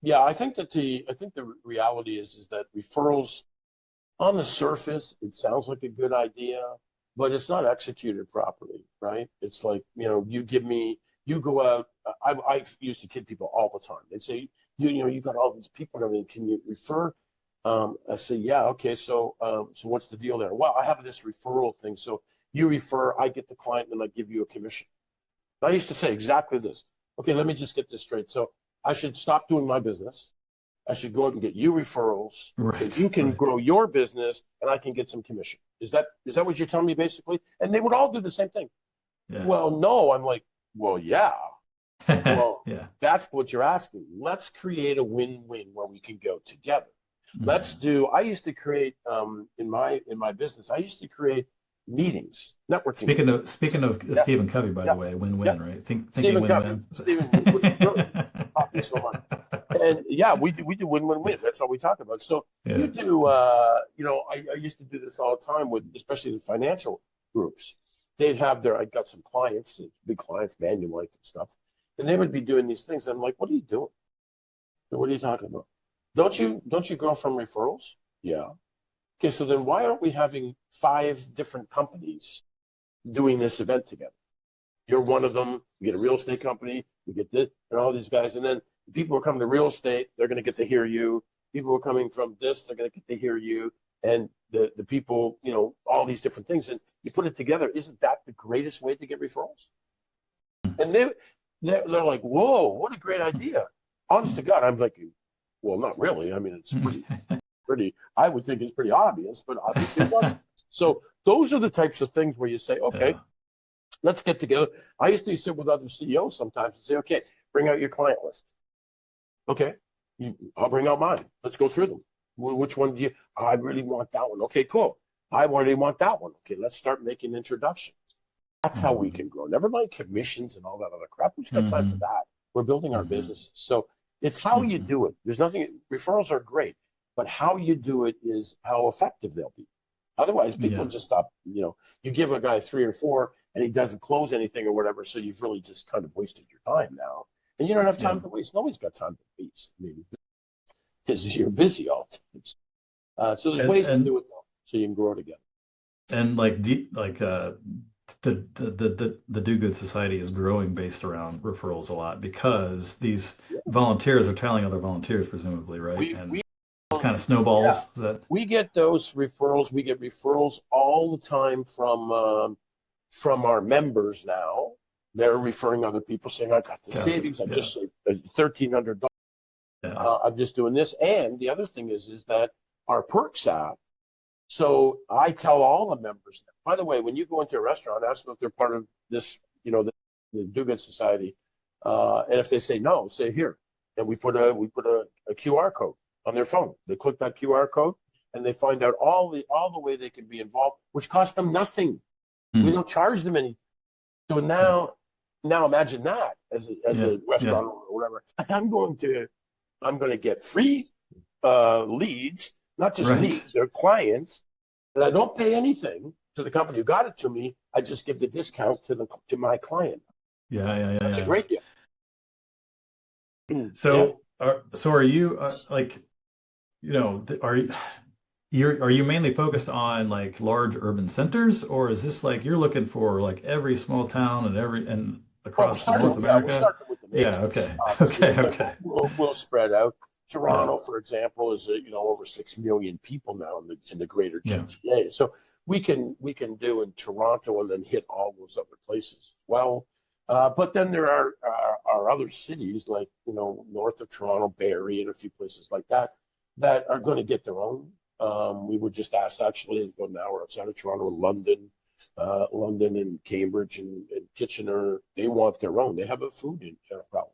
Yeah, I think the reality is that referrals on the surface, it sounds like a good idea, but it's not executed properly, right? It's like, you go out. I used to kid people all the time. They'd say, you got all these people and everything. Can you refer? I say, yeah, okay. So what's the deal there? Well, I have this referral thing. So you refer, I get the client, and I give you a commission. I used to say exactly this. Okay, let me just get this straight. So I should stop doing my business. I should go out and get you referrals so Right, you can right. grow your business and I can get some commission. Is that what you're telling me basically? And they would all do the same thing. Yeah. Well, no, I'm like, well, yeah. Well, Yeah. that's what you're asking. Let's create a win-win where we can go together. Mhm. I used to create in my business, I used to create meetings, networking Speaking meetings. of speaking of Yeah, Stephen Covey, by yeah, the way, yeah. win-win, right? Thinking Stephen Covey, win-win. Stephen, which is brilliant. Taught me so much. And yeah, we do win-win-win. That's all we talk about. So you Yeah. do, I used to do this all the time with, especially the financial groups. I got some clients, big clients, Manulife and stuff, and they would be doing these things. I'm like, what are you doing? What are you talking about? Don't you grow from referrals? Yeah. Okay, so then why aren't we having five different companies doing this event together? You're one of them. We get a real estate company. We get this and all these guys. And then the people who are coming to real estate, they're going to get to hear you. People who are coming from this, they're going to get to hear you. And the people, all these different things. And you put it together. Isn't that the greatest way to get referrals? And they're like, whoa, what a great idea. Honest to God, I'm like, well, not really. I mean, it's pretty, I would think it's pretty obvious, but obviously it wasn't. So those are the types of things where you say, okay, Yeah. let's get together. I used to sit with other CEOs sometimes and say, okay, bring out your client list. Okay, I'll bring out mine. Let's go through them. Which one do you? I really want that one. Okay, cool. I already want that one. Okay, let's start making introductions. That's how we Mhm. can grow. Never mind commissions and all that other crap. Who's got time for Mhm. that? We're building our Mhm. businesses. So it's how you Mhm. do it. There's nothing, referrals are great, but how you do it is how effective they'll be. Otherwise, people Yeah. just stop. You give a guy three or four and he doesn't close anything or whatever. So you've really just kind of wasted your time now. And you don't have Yeah. time to waste. Nobody's got time to waste. I mean, because you're busy all the time. So there's And ways to and do it though, so you can grow together. and like deep like the Do Good Society is growing based around referrals a lot because these Yeah. volunteers are telling other volunteers, presumably, right? We And this kind of yeah, snowballs. Is that we get those referrals. We get referrals all the time from our members now. They're referring other people, saying, "I got the gotcha? savings. I Yeah. just saved $1,300. Yeah. I'm just doing this." And the other thing is that our perks app. So I tell all the members. By the way, when you go into a restaurant, ask them if they're part of this, the Do Good Society, and if they say no, say here, and we put a QR code on their phone. They click that QR code, and they find out all the way they can be involved, which costs them nothing. We Hmm. don't charge them anything. So Yeah. now imagine that as Yeah. a Yeah. restaurant owner or whatever. I'm going to get free leads, not just Right. leads, they're clients, and I don't pay anything to the company who got it to me. I just give the discount to my client. Yeah. Yeah. Yeah. That's a Yeah. great deal. Yeah. So are you like are you mainly focused on like large urban centers, or is this like you're looking for like every small town and Well, across the North we're America? starting with the Yeah. majors, Okay. obviously, Okay. and then Okay. we'll spread out. Yeah. Toronto, for example, is over 6 million people now in the greater Yeah. GTA. So we can do in Toronto and then hit all those other places as well. But then there are other cities like north of Toronto, Barrie, and a few places like that are going to get their own. We were just asked actually about an hour outside of Toronto, in London and Cambridge and Kitchener. They want their own. They have a food problem.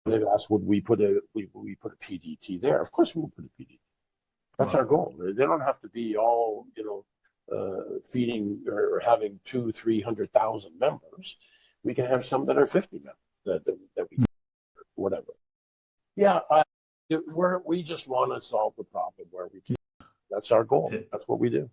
They've asked, would we put a PDT there? Of course, we'll put a PDT. That's our Wow. goal. They don't have to be all feeding or having 300,000 members. We can have some that are 50 members that we whatever. Yeah, we just want to solve the problem where we can. That's our goal. That's what we do.